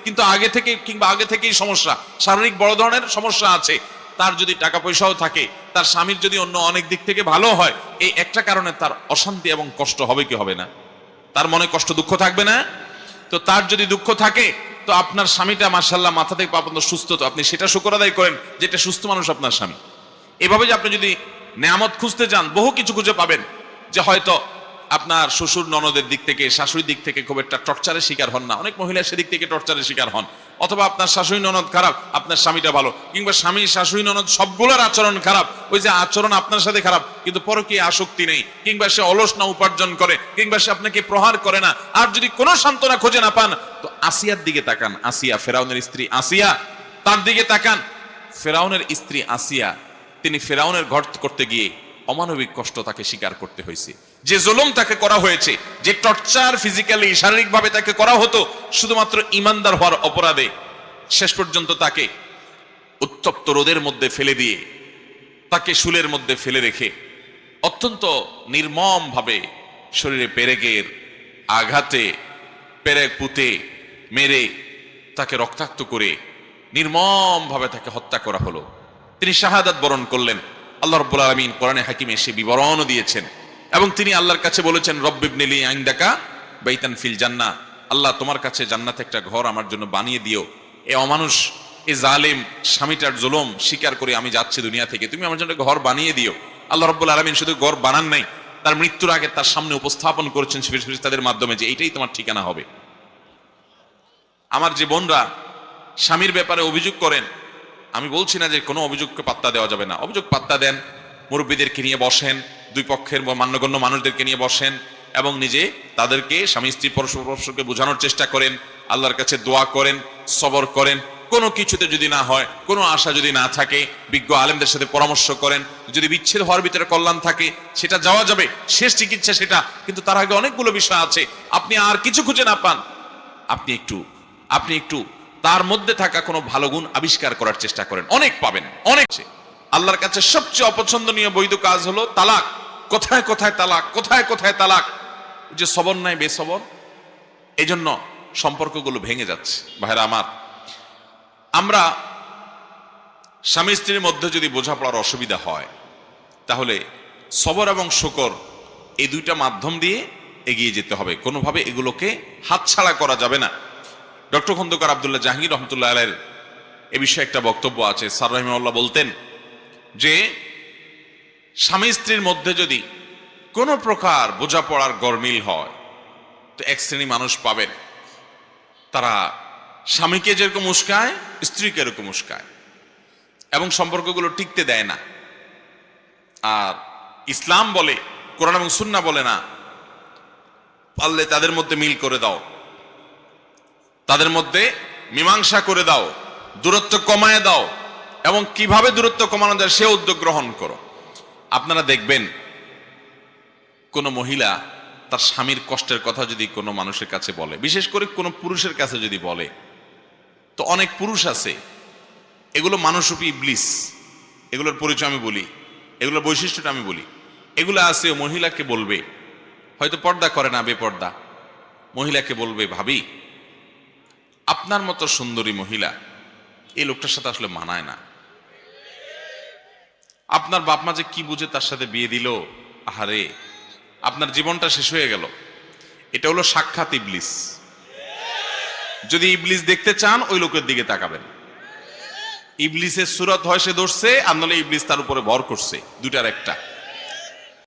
কিন্তু আগে থেকেই সমস্যা, শারীরিক বড় ধরনের সমস্যা আছে, তার যদি টাকা পয়সাও থাকে, তার স্বামীর যদি অন্য অনেক দিক থেকে ভালো হয়, এই একটা কারণে তার অশান্তি এবং কষ্ট হবে কি হবে না? তার মনে কষ্ট দুঃখ থাকবে না? তো তার যদি দুঃখ থাকে, তো আপনার স্বামীটা মাশাআল্লাহ মাথা থেকে পা পর্যন্ত সুস্থ, তো আপনি সেটা শুকর আদায় করেন যে এটা সুস্থ মানুষ আপনার স্বামী। এভাবে যে আপনি যদি নেয়ামত খুঁজতে যান, বহু কিছু খুঁজে পাবেন। যে হয়তো আপনার শ্বশুর ননদের দিক থেকে, শাশুড়ির দিক থেকে খুব একটা টর্চারের শিকার হন না, অনেক মহিলা সেদিক থেকে টর্চারের শিকার হন। অথবা আপনার শাশুড়ি ননদ খারাপ, আপনার স্বামীটা ভালো, কিংবা স্বামী শাশুড়ি ননদ সবগুলোর আচরণ খারাপ, ওই যে আচরণ আপনার সাথে খারাপ কিন্তু পরকীয়া আসক্তি নেই, কিংবা সে অলস না উপার্জন করে, কিংবা সে আপনাকে প্রহার করে না, আর যদি কোনো সান্ত্বনা খুঁজে না পান, তো আসিয়ার দিকে তাকান। আসিয়া, ফেরাউনের স্ত্রী আসিয়া, তার দিকে তাকান। ফেরাউনের স্ত্রী আসিয়া, তিনি ফেরাউনের ঘর করতে গিয়ে অমানবিক কষ্ট তাকে স্বীকার করতে হয়েছে। যে জুলুম তাকে করা হয়েছে, যে টর্চার ফিজিক্যালি শারীরিকভাবে তাকে করা হতো শুধুমাত্র ইমানদার হওয়ার অপরাধে, শেষ পর্যন্ত তাকে উত্তপ্ত রোদের মধ্যে ফেলে দিয়ে, তাকে শুলের মধ্যে ফেলে রেখে অত্যন্ত নির্মম ভাবে শরীরে পেরেকের আঘাতে পেরেক পুঁতে মেরে তাকে রক্তাক্ত করে নির্মম ভাবে তাকে হত্যা করা হলো। তিনি শাহাদাত বরণ করলেন। আল্লাহ রাব্বুল আলামিন কোরআনে হাকিমে সে বিবরণও দিয়েছেন, এবং তিনি আল্লাহর কাছে বলেছেন, রব্বিবনিলি ইনদাকা বাইতান ফিল জান্নাহ, আল্লাহ তোমার কাছে জান্নাতে একটা ঘর আমার জন্য বানিয়ে দিও। এ অমানুষ, এ জালেম স্বামীটার জুলুম স্বীকার করে আমি যাচ্ছি দুনিয়া থেকে, তুমি আমার জন্য ঘর বানিয়ে দিও। আল্লাহ রাব্বুল আলামিন শুধু ঘর বানান নাই, তার মৃত্যুর আগে তার সামনে উপস্থাপন করেছেন ফেরেশতাদের মাধ্যমে যে এইটাই তোমার ঠিকানা হবে। আমার যে বোনরা স্বামীর ব্যাপারে অভিযোগ করেন, আমি বলছি না যে কোনো অভিযোগকে পাত্তা দেওয়া যাবে না, অভিযোগ পাত্তা দেন, মুরব্বীদেরকে নিয়ে বসেন, দুই পক্ষের মান্যগণ্য মানুষদেরকে নিয়ে বসেন, এবং নিজে তাদেরকে স্বামী স্ত্রী পরস্পরকে বোঝানোর চেষ্টা করেন, আল্লাহর কাছে দোয়া করেন, সবর করেন। কোনো কিছুতে যদি না হয়, কোনো আশা যদি না থাকে, বিজ্ঞ আলেমদের সাথে পরামর্শ করেন। যদি বিচ্ছেদ হওয়ার ভিতরে কল্যাণ থাকে, সেটা যাওয়া যাবে, শেষ চিকিৎসা সেটা, কিন্তু তার আগে অনেকগুলো বিষয় আছে। আপনি আর কিছু খুঁজে না পান, আপনি একটু তার মধ্যে থাকা কোনো ভালো গুণ আবিষ্কার করার চেষ্টা করেন, অনেক পাবেন, অনেক। আল্লাহর কাছে সবচেয়ে অপছন্দনীয় বৈধ কাজ হলো তালাক। কোথায় কোথায় তালাক, কোথায় কোথায় তালাক, যে সবর নাই বেসবর, এই জন্য সম্পর্কগুলো ভেঙে যাচ্ছে। ভাইরা আমার, আমরা স্বামী স্ত্রীর মধ্যে যদি বোঝাপড়ার অসুবিধা হয়, তাহলে সবর এবং শুকর এই দুইটা মাধ্যম দিয়ে এগিয়ে যেতে হবে, কোনোভাবে এগুলোকে হাতছাড়া করা যাবে না। ডক্টর খন্দকার আব্দুল্লাহ জাহাঙ্গীর রহমতুল্লাহ আলাইহির এ বিষয়ে একটা বক্তব্য আছে। স্যার রাহিমাহুল্লাহ বলতেন যে স্বামী স্ত্রীর মধ্যে যদি কোনো প্রকার বোঝাপড়ার গরমিল হয়, তো এক শ্রেণী মানুষ পাবেন, তারা স্বামীকে যেরকম উস্কায়, স্ত্রীকে এরকম উস্কায়, এবং সম্পর্কগুলো টিকতে দেয় না। আর ইসলাম বলে, কোরআন এবং সুন্নাহ বলে না, পারলে তাদের মধ্যে মিল করে দাও, তাদের মধ্যে মীমাংসা করে দাও, দূরত্ব কমায় দাও, এবং কিভাবে দূরত্ব কমানো যায় সে উদ্যোগ গ্রহণ করো। আপনারা দেখবেন, কোন মহিলা তার স্বামীর কষ্টের কথা যদি কোনো মানুষের কাছে বলে, বিশেষ করে কোনো পুরুষের কাছে যদি বলে, তো অনেক পুরুষ আছে, এগুলো মানুষরূপী ইবলিস, এগুলোর পরিচয় আমি বলি, এগুলোর বৈশিষ্ট্যটা আমি বলি। এগুলো আছে, মহিলাকে বলবে, হয়তো পর্দা করে না, বেপর্দা, মহিলাকে বলবে, ভাবি আপনার মতো সুন্দরী মহিলা এই লোকটার সাথে আসলে মানায় না, আপনার বাপ মা যে কি বুঝে তার সাথে বিয়ে দিল, আহারে আপনার জীবনটা শেষ হয়ে গেল। এটা হলো সাক্ষাৎ ইবলিস। যদি ইবলিস দেখতে চান, ওই লোকের দিকে তাকাবেন। ইবলিসের সুরত হয় সে ধরছে, আর নাহলে ইবলিস তার উপরে ভর করছে, দুটার একটা।